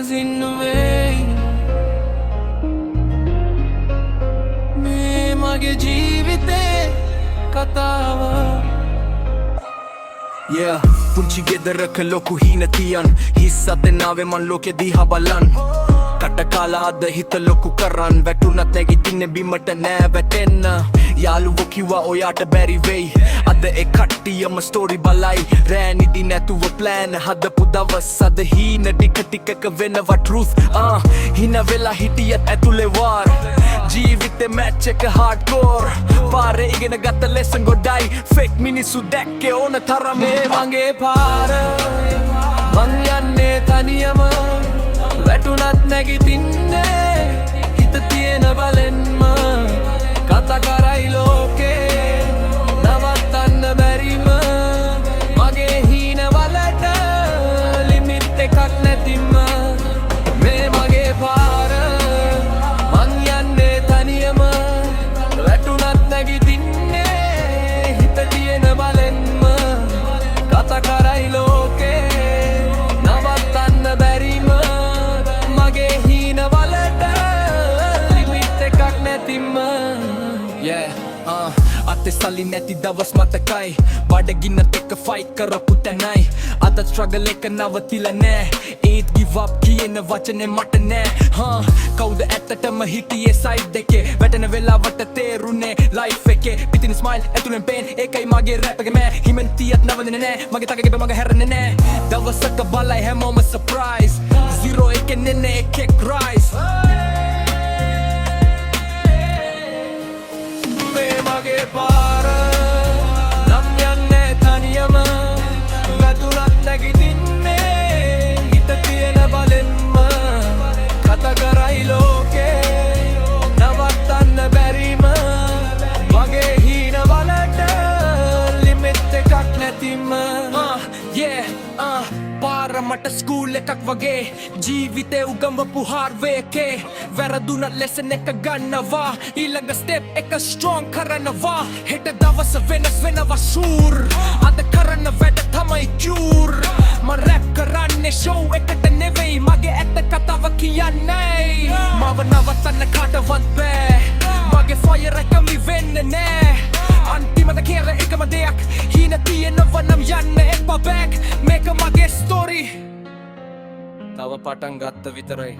magazine නුවේ මේ මගේ ජීවිතේ කතාව Yeah, පුංචි ගෙදරක ලොකු හීන තියන් හිස් අතෙන් ආවේ මං ලෝකෙ දිහා බලන් කට කාලා අද හිත ලොකු කරන් වැටුණත් නැගිටින්නේ බිමට නෑ වැටෙන්න යාළුවෝ කිව්වා ඔයාට බැරි වෙයි අද ඒ කට්ටියම ස්ටෝරි බලයි රෑ නිදි නැතුව ප්ලෑන් හදපු දවස් අද හීන ටික ටිකක වෙනවා truth හින වෙලා හිටියත් ඇතුලේ වාර් ජීවිතේ මැච් එක hardcore පාරේ ඉගෙන ගත්ත lesson ගොඩයි fake මිනිස්සු දැක්කේ ඕන තරමේ මගේ පාර මං යන්නේ තනියම වැටුණත් නැගිටින්නේ හිත තියෙන බලෙන්ම කතා කරයි ලෝකේ නවත්තන්න බැරිම මගේ හීන වලට ලිමිට් එකක් නැතිම මේ මගේ පාර මං යන්නේ තනියම වැටුණත් නැගිටින්නේ හිත තියෙන බලෙන්ම කතා කරයි ලෝකේ නවත්තන්න බැරිම මගේ හීන වලට ලිමිට් එකක් නැතිම අතේ සල්ලි නැති දවස් මතකයි බඩගින්නත් එක්ක ෆයිට් කරපු තැනයි අදත් ස්ට්‍රගල් එක නවතිලා නෑ ඒත් give up කියන වචනේ මට නෑ කවුද ඇත්තටම හිටියේ සයිඩ් එකේ වැටෙන වෙලාවට තේරුනේ ලයිෆ් එකේ පිටින් ස්මයිල් ඇතුලෙන් පේන් ඒකයි මගේ රැප් එකේ මෑ හිමෙන් තියත් නවදින්නේ නෑ මගේ තකගේ මග හැරෙන්නේ නෑ දවසක බලයි හැමෝම සර්ප්‍රයිස් zero එකේ නෙන්නේ එකෙක් rise මගේ පාර නම් යන්නේ තනියම වැටුණත් නැගිටින්නේ හිත තියෙන බලෙන්ම කතා කරයි ලෝකේ නවත්තන්න බැරිම මගේ හීන වලට ලිමිට් එකක් නැතිම පාර මට ස්කූල් එකක් වගේ ජීවිතේ උගමපු හාර්වේ එකේ වැරදුනත් ලෙසන් එක ගන්නවා ඊළඟ ස්ටෙප් එක ස්ට්‍රෝං කරනවා හෙට දවස වෙනස් වෙනවා ෂූර් අද කරන වැඩ තමයි කියුර් මම රැප් කරන්නේ ෂෝ් එකට නෙවෙයි මගේ ඇත්ත කතාව කියන්නේ මව නවත්තන්න කාටවත් බෑ මගේ ෆයර් එක මිවෙන්නේ නෑ අන්තිමට කියර එකම දෙයක් හීන තියෙනවා නම් යන්න එපා බෑක් මේක මගේ ස්ටෝරි තව පටන් ගත්ත විතරයි